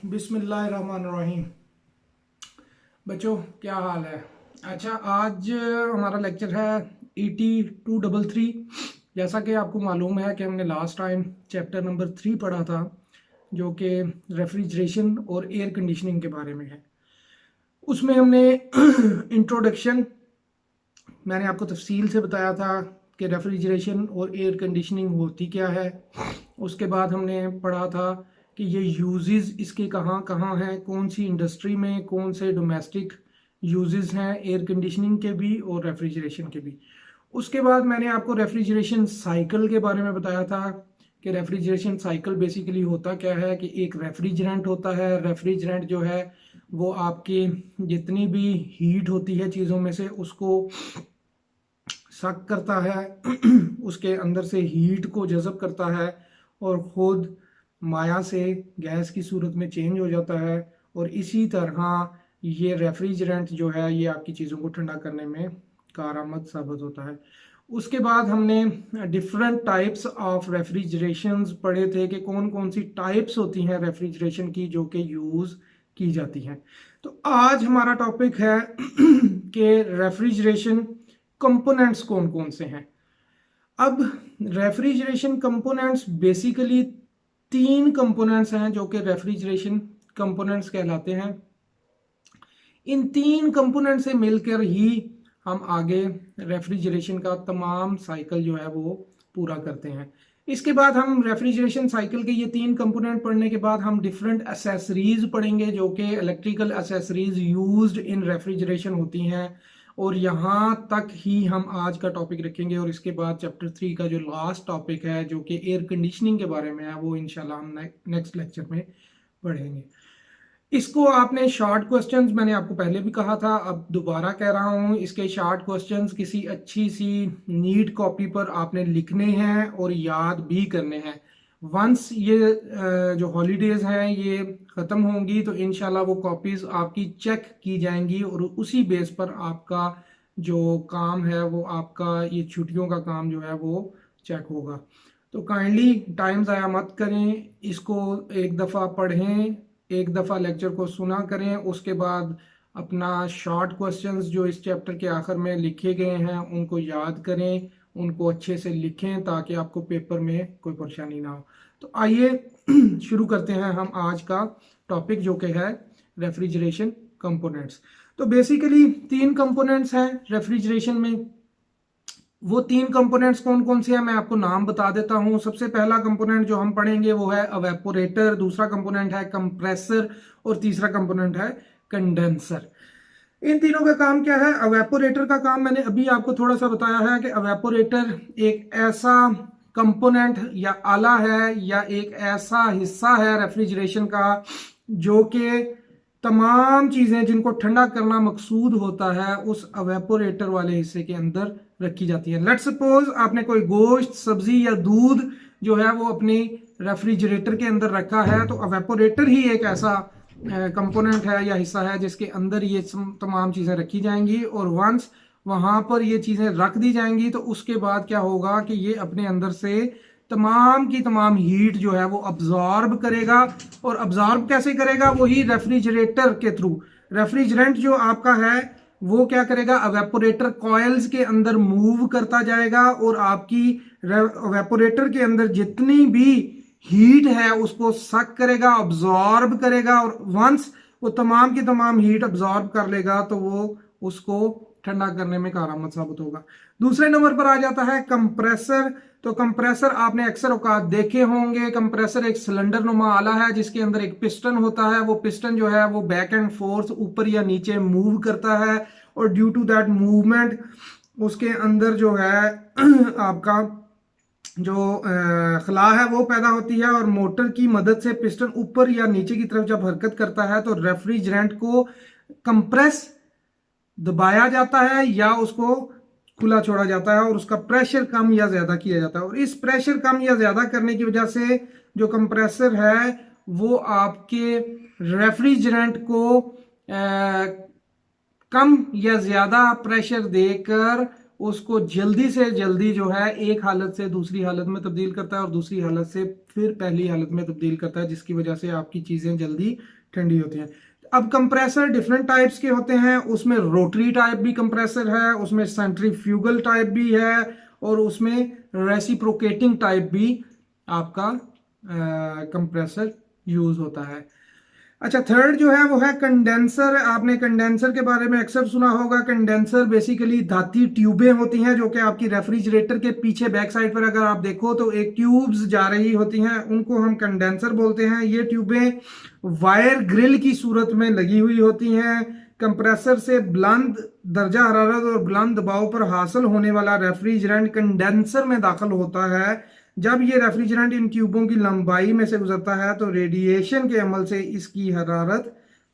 बिस्मिल्लाहिर्रहमानिर्रहीम। बच्चों क्या हाल है। अच्छा, आज हमारा लेक्चर है ET 233। जैसा कि आपको मालूम है कि हमने लास्ट टाइम चैप्टर नंबर 3 पढ़ा था, जो कि रेफ्रिजरेशन और एयर कंडीशनिंग के बारे में है। उसमें हमने इंट्रोडक्शन, मैंने आपको तफसील से बताया था कि रेफ्रिजरेशन और एयर कंडीशनिंग होती क्या है। उसके बाद हमने पढ़ा था कि ये यूजेस इसके कहाँ कहाँ हैं, कौन सी इंडस्ट्री में, कौन से डोमेस्टिक यूजेस हैं एयर कंडीशनिंग के भी और रेफ्रिजरेशन के भी। उसके बाद मैंने आपको रेफ्रिजरेशन साइकिल के बारे में बताया था कि रेफ्रिजरेशन साइकिल बेसिकली होता क्या है कि एक रेफ्रिजरेंट होता है। रेफ्रिजरेंट जो है वो आपकी जितनी भी हीट होती है चीज़ों में से उसको सक करता है उसके अंदर से हीट को जज़ब करता है और ख़ुद माया से गैस की सूरत में चेंज हो जाता है। और इसी तरह ये रेफ्रिजरेंट जो है ये आपकी चीज़ों को ठंडा करने में कारआमद साबित होता है। उसके बाद हमने डिफरेंट टाइप्स ऑफ रेफ्रिजरेशंस पढ़े थे कि कौन कौन सी टाइप्स होती हैं रेफ्रिजरेशन की जो कि यूज़ की जाती हैं। तो आज हमारा टॉपिक है कि रेफ्रिजरेशन कंपोनेंट्स कौन कौन से हैं। अब रेफ्रिजरेशन कंपोनेंट्स बेसिकली 3 कंपोनेंट्स हैं जो कि रेफ्रिजरेशन कंपोनेंट्स कहलाते हैं। इन 3 कंपोनेंट से मिलकर ही हम आगे रेफ्रिजरेशन का तमाम साइकिल जो है वो पूरा करते हैं। इसके बाद हम रेफ्रिजरेशन साइकिल के ये 3 कंपोनेंट पढ़ने के बाद हम डिफरेंट एसेसरीज पढ़ेंगे जो कि electrical accessories used in refrigeration होती हैं। और यहाँ तक ही हम आज का टॉपिक रखेंगे और इसके बाद चैप्टर 3 का जो लास्ट टॉपिक है जो कि एयर कंडीशनिंग के बारे में है वो इंशाल्लाह हम नेक्स्ट लेक्चर में पढ़ेंगे। इसको आपने शॉर्ट क्वेश्चंस, मैंने आपको पहले भी कहा था, अब दोबारा कह रहा हूँ, इसके शॉर्ट क्वेश्चंस किसी अच्छी सी नीट कॉपी पर आपने लिखने हैं और याद भी करने हैं। वंस ये जो हॉलीडेज हैं ये ख़त्म होंगी तो इंशाल्लाह वो कॉपीज़ आपकी चेक की जाएंगी और उसी बेस पर आपका जो काम है वो आपका ये छुट्टियों का काम जो है वो चेक होगा। तो काइंडली टाइम ज़ाया मत करें, इसको एक दफ़ा पढ़ें, एक दफ़ा लेक्चर को सुना करें, उसके बाद अपना शॉर्ट क्वेश्चंस जो इस चैप्टर के आखिर में लिखे गए हैं उनको याद करें, उनको अच्छे से लिखें ताकि आपको पेपर में कोई परेशानी ना हो। तो आइए शुरू करते हैं हम आज का टॉपिक जो कि है रेफ्रिजरेशन कंपोनेंट्स। तो बेसिकली 3 कंपोनेंट्स हैं रेफ्रिजरेशन में। वो 3 कंपोनेंट्स कौन कौन से हैं मैं आपको नाम बता देता हूं। सबसे पहला कंपोनेंट जो हम पढ़ेंगे वो है अवेपोरेटर, दूसरा कंपोनेंट है कंप्रेसर और तीसरा कंपोनेंट है कंडेंसर। इन तीनों का काम क्या है। अवेपोरेटर का काम मैंने अभी आपको थोड़ा सा बताया है कि अवेपोरेटर एक ऐसा कंपोनेंट या आला है या एक ऐसा हिस्सा है रेफ्रिजरेशन का जो कि तमाम चीजें जिनको ठंडा करना मकसूद होता है उस अवेपोरेटर वाले हिस्से के अंदर रखी जाती है। लेट्स सपोज आपने कोई गोश्त, सब्जी या दूध जो है वो अपने रेफ्रिजरेटर के अंदर रखा है, तो अवेपोरेटर ही एक ऐसा कंपोनेंट है या हिस्सा है जिसके अंदर ये तमाम चीजें रखी जाएंगी। और वंस वहां पर ये चीजें रख दी जाएंगी तो उसके बाद क्या होगा कि ये अपने अंदर से तमाम की तमाम हीट जो है वो अब्जॉर्ब करेगा। और अब्जॉर्ब कैसे करेगा, वही रेफ्रिजरेटर के थ्रू। रेफ्रिजरेंट जो आपका है वो क्या करेगा, अवेपोरेटर कॉइल्स के अंदर मूव करता जाएगा और आपकी अवेपोरेटर के अंदर जितनी भी हीट है उसको सक करेगा, अब्जॉर्ब करेगा। और वंस वो तमाम की तमाम हीट अब्जॉर्ब कर लेगा तो वो उसको ठंडा करने में कारआमद साबित होगा। दूसरे नंबर पर आ जाता है कंप्रेसर। तो कंप्रेसर आपने अक्सर औकात देखे होंगे। कंप्रेसर एक सिलेंडर नुमा आला है जिसके अंदर एक पिस्टन होता है। वो पिस्टन जो है वो बैक एंड फोर्थ ऊपर या नीचे मूव करता है और ड्यू टू दैट मूवमेंट उसके अंदर जो है आपका जो खला है वो पैदा होती है और मोटर की मदद से पिस्टन ऊपर या नीचे की तरफ जब हरकत करता है तो रेफ्रिजरेंट को कंप्रेस दबाया जाता है या उसको खुला छोड़ा जाता है और उसका प्रेशर कम या ज्यादा किया जाता है। और इस प्रेशर कम या ज्यादा करने की वजह से जो कंप्रेसर है वो आपके रेफ्रिजरेंट को कम या ज्यादा प्रेशर देकर उसको जल्दी से जल्दी जो है एक हालत से दूसरी हालत में तब्दील करता है और दूसरी हालत से फिर पहली हालत में तब्दील करता है, जिसकी वजह से आपकी चीज़ें जल्दी ठंडी होती हैं। अब कंप्रेसर डिफरेंट टाइप्स के होते हैं, उसमें रोटरी टाइप भी कंप्रेसर है, उसमें सेंट्रीफ्यूगल टाइप भी है, और उसमें रेसिप्रोकेटिंग टाइप भी आपका कंप्रेसर यूज होता है। अच्छा, थर्ड जो है वो है कंडेंसर। आपने कंडेंसर के बारे में अक्सर सुना होगा। कंडेंसर बेसिकली धाती ट्यूबें होती हैं जो कि आपकी रेफ्रिजरेटर के पीछे बैक साइड पर अगर आप देखो तो एक ट्यूब्स जा रही होती हैं, उनको हम कंडेंसर बोलते हैं। ये ट्यूबें वायर ग्रिल की सूरत में लगी हुई होती हैं। कंप्रेसर से बुलंद दर्जा हरारत और बुलंद दबाव पर हासिल होने वाला रेफ्रिजरेंट कंडेंसर में दाखिल होता है। जब ये रेफ्रिजरेंट इन ट्यूबों की लंबाई में से गुजरता है तो रेडिएशन के अमल से इसकी हरारत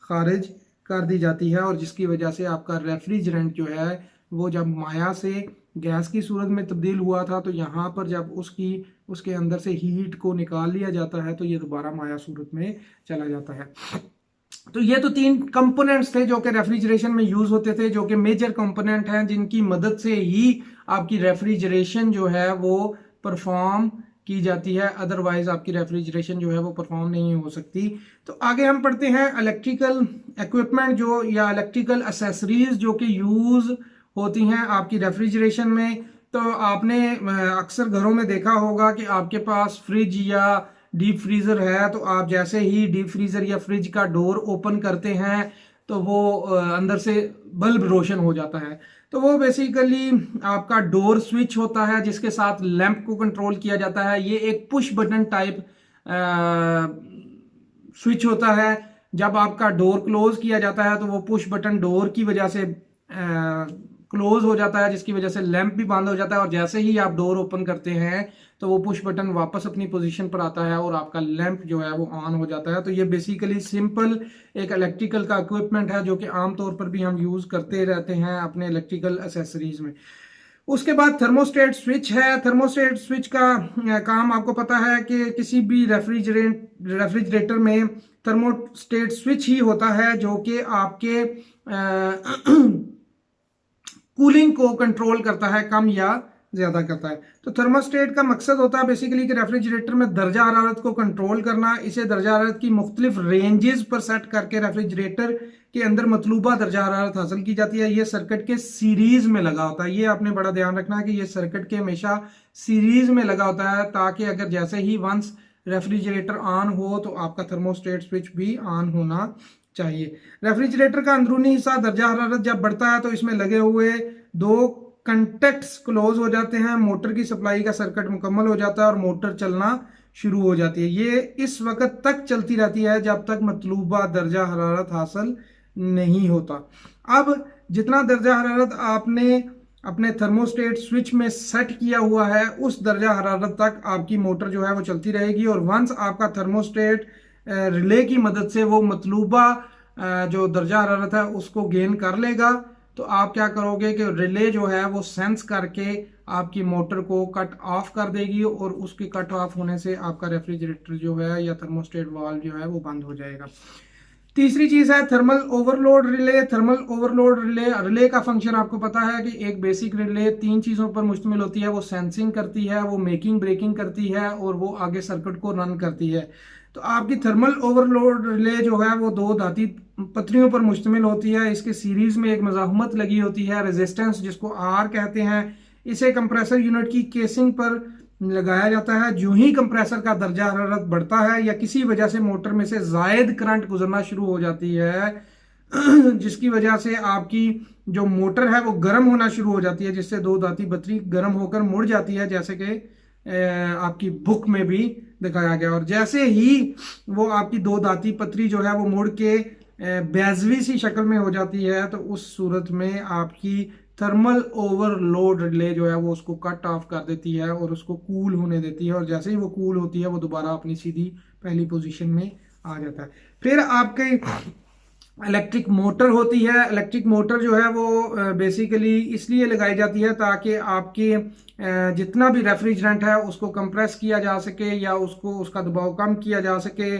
खारिज कर दी जाती है, और जिसकी वजह से आपका रेफ्रिजरेंट जो है वो जब माया से गैस की सूरत में तब्दील हुआ था तो यहाँ पर जब उसके अंदर से हीट को निकाल लिया जाता है तो ये दोबारा माया सूरत में चला जाता है। तो ये तो 3 कंपोनेंट्स थे जो कि रेफ्रिजरेशन में यूज होते थे, जो कि मेजर कंपोनेंट हैं जिनकी मदद से ही आपकी रेफ्रिजरेशन जो है वो परफॉर्म की जाती है, अदरवाइज आपकी रेफ्रिजरेशन जो है वो परफॉर्म नहीं हो सकती। तो आगे हम पढ़ते हैं इलेक्ट्रिकल इक्विपमेंट जो या इलेक्ट्रिकल एसेसरीज जो कि यूज होती हैं आपकी रेफ्रिजरेशन में। तो आपने अक्सर घरों में देखा होगा कि आपके पास फ्रिज या डीप फ्रीजर है, तो आप जैसे ही डीप फ्रीजर या फ्रिज का डोर ओपन करते हैं तो वो अंदर से बल्ब रोशन हो जाता है। तो वो बेसिकली आपका डोर स्विच होता है जिसके साथ लैंप को कंट्रोल किया जाता है। ये एक पुश बटन टाइप स्विच होता है। जब आपका डोर क्लोज किया जाता है तो वो पुश बटन डोर की वजह से क्लोज हो जाता है, जिसकी वजह से लैंप भी बंद हो जाता है, और जैसे ही आप डोर ओपन करते हैं तो वो पुश बटन वापस अपनी पोजीशन पर आता है और आपका लैंप जो है वो ऑन हो जाता है। तो ये बेसिकली सिंपल एक इलेक्ट्रिकल का इक्विपमेंट है जो कि आमतौर पर भी हम यूज करते रहते हैं अपने इलेक्ट्रिकल एसेसरीज में। उसके बाद थर्मोस्टेट स्विच है। थर्मोस्टेट स्विच का काम आपको पता है कि किसी भी रेफ्रिजरेटर में थर्मोस्टेट स्विच ही होता है जो कि आपके कूलिंग को कंट्रोल करता है, कम या ज्यादा करता है। तो थर्मोस्टेट का मकसद होता है बेसिकली कि रेफ्रिजरेटर में दर्जा हरारत को कंट्रोल करना। इसे दर्जा हरारत की मुख्तलिफ रेंजेस पर सेट करके रेफ्रिजरेटर के अंदर मतलूबा दर्जा हरारत हासिल की जाती है। ये सर्किट के सीरीज में लगा होता है। ये आपने बड़ा ध्यान रखना है कि ये सर्किट के हमेशा सीरीज में लगा होता है, ताकि अगर जैसे ही वंस रेफ्रिजरेटर ऑन हो तो आपका थर्मोस्टेट स्विच भी ऑन होना चाहिए। रेफ्रिजरेटर का अंदरूनी हिस्सा दर्जा हरारत जब बढ़ता है तो इसमें लगे हुए 2 कंटेक्ट्स क्लोज हो जाते हैं, मोटर की सप्लाई का सर्किट मुकम्मल हो जाता है और मोटर चलना शुरू हो जाती है। ये इस वक्त तक चलती रहती है जब तक मतलूबा दर्जा हरारत हासिल नहीं होता। अब जितना दर्जा हरारत आपने अपने थर्मोस्टेट स्विच में सेट किया हुआ है उस दर्जा हरारत तक आपकी मोटर जो है वो चलती रहेगी, और वंस आपका थर्मोस्टेट रिले की मदद से वो मतलूबा जो दर्जा हरारत है उसको गेन कर लेगा तो आप क्या करोगे कि रिले जो है वो सेंस करके आपकी मोटर को कट ऑफ कर देगी, और उसके कट ऑफ होने से आपका रेफ्रिजरेटर जो है या थर्मोस्टेट वाल्व जो है वो बंद हो जाएगा। तीसरी चीज है thermal overload relay. Thermal overload relay का फंक्शन आपको पता है कि एक बेसिक रिले 3 चीजों पर मुश्तमिल होती है। वो सेंसिंग करती है, वो मेकिंग ब्रेकिंग करती है, और वो आगे सर्किट को रन करती है। तो आपकी थर्मल ओवरलोड रिले जो है वो 2 धाती पत्रियों पर मुश्तमिल होती है। इसके सीरीज में एक मज़ाहमत लगी होती है, रेजिस्टेंस, जिसको आर कहते हैं। इसे कंप्रेसर यूनिट की केसिंग पर लगाया जाता है। जो ही कंप्रेसर का दर्जा हरारत बढ़ता है या किसी वजह से मोटर में से जायद करंट गुजरना शुरू हो जाती है जिसकी वजह से आपकी जो मोटर है वो गर्म होना शुरू हो जाती है, जिससे 2 धाती पत्री गर्म होकर मुड़ जाती है, जैसे कि आपकी बुक में भी दिखाया गया। और जैसे ही वो आपकी 2 धाती पत्री जो है वो मुड़ के बेजवी सी शक्ल में हो जाती है तो उस सूरत में आपकी थर्मल ओवरलोड रिले जो है वो उसको कट ऑफ कर देती है और उसको कूल होने देती है, और जैसे ही वो कूल होती है वो दोबारा अपनी सीधी पहली पोजीशन में आ जाता है। फिर आपके इलेक्ट्रिक मोटर होती है। इलेक्ट्रिक मोटर जो है वो बेसिकली इसलिए लगाई जाती है ताकि आपके जितना भी रेफ्रिजरेंट है उसको कंप्रेस किया जा सके या उसका दबाव कम किया जा सके।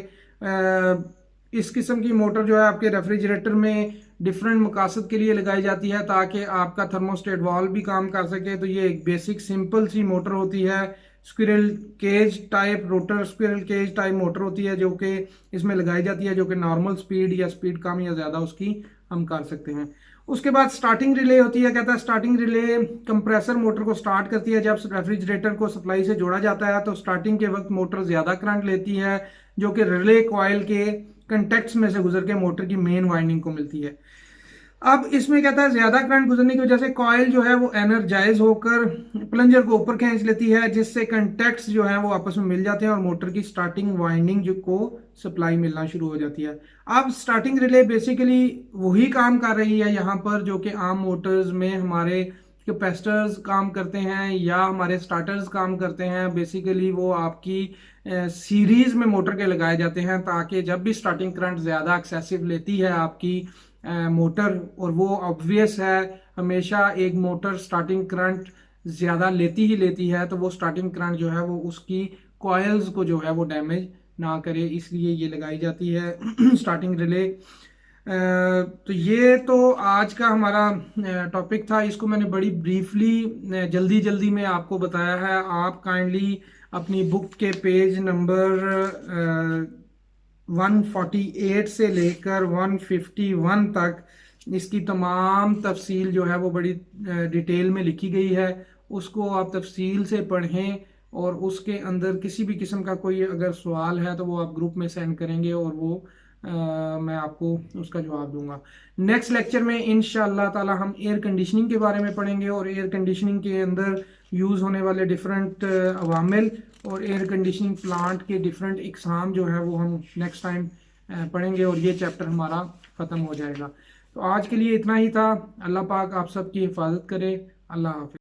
इस किस्म की मोटर जो है आपके रेफ्रिजरेटर में डिफरेंट मकासद के लिए लगाई जाती है ताकि आपका थर्मोस्टेट वाल्व भी काम कर सके। तो ये एक बेसिक सिंपल सी मोटर होती है, squirrel cage type rotor squirrel cage type motor होती है जो कि इसमें लगाई जाती है, जो कि नॉर्मल स्पीड या स्पीड कम या ज़्यादा उसकी हम कर सकते हैं। उसके बाद स्टार्टिंग रिले होती है। कहता है स्टार्टिंग रिले कंप्रेसर मोटर को स्टार्ट करती है। जब रेफ्रिजरेटर को सप्लाई से जोड़ा जाता है तो स्टार्टिंग के वक्त मोटर ज़्यादा करंट लेती है जो कि रिले कॉइल के कंटेक्ट्स में से गुजर के मोटर की मेन वाइंडिंग को मिलती है। अब इसमें कहता है ज्यादा करंट गुजरने की वजह से कॉइल जो है वो एनर्जाइज होकर प्लंजर को ऊपर खींच लेती है, जिससे कंटेक्ट्स जो है वो आपस में मिल जाते हैं और मोटर की स्टार्टिंग वाइंडिंग जो को सप्लाई मिलना शुरू हो जाती है। अब स्टार्टिंग रिले बेसिकली वही काम कर रही है यहाँ पर जो कि आम मोटर्स में हमारे कैपेसिटर्स काम करते हैं या हमारे स्टार्टर्स काम करते हैं। बेसिकली वो आपकी सीरीज में मोटर के लगाए जाते हैं ताकि जब भी स्टार्टिंग करंट ज्यादा एक्सेसिव लेती है आपकी मोटर, और वो ऑब्वियस है हमेशा एक मोटर स्टार्टिंग करंट ज़्यादा लेती ही लेती है, तो वो स्टार्टिंग करंट जो है वो उसकी कॉइल्स को जो है वो डैमेज ना करे, इसलिए ये लगाई जाती है स्टार्टिंग रिले। तो ये तो आज का हमारा टॉपिक था। इसको मैंने बड़ी ब्रीफली जल्दी जल्दी में आपको बताया है। आप काइंडली अपनी बुक के पेज नंबर 148 से लेकर 151 तक इसकी तमाम तफसील जो है वो बड़ी डिटेल में लिखी गई है। उसको आप तफसील से पढ़ें और उसके अंदर किसी भी किस्म का कोई अगर सवाल है तो वो आप ग्रुप में सेंड करेंगे और वो मैं आपको उसका जवाब दूंगा। नेक्स्ट लेक्चर में इंशाअल्लाह ताला हम एयर कंडीशनिंग के बारे में पढ़ेंगे और एयर कंडीशनिंग के अंदर यूज़ होने वाले डिफरेंट अवामिल और एयर कंडीशनिंग प्लांट के डिफरेंट इकसाम जो है वो हम नेक्स्ट टाइम पढ़ेंगे और ये चैप्टर हमारा ख़त्म हो जाएगा। तो आज के लिए इतना ही था। अल्लाह पाक आप सबकी हिफाजत करे। अल्लाह हाफिज़।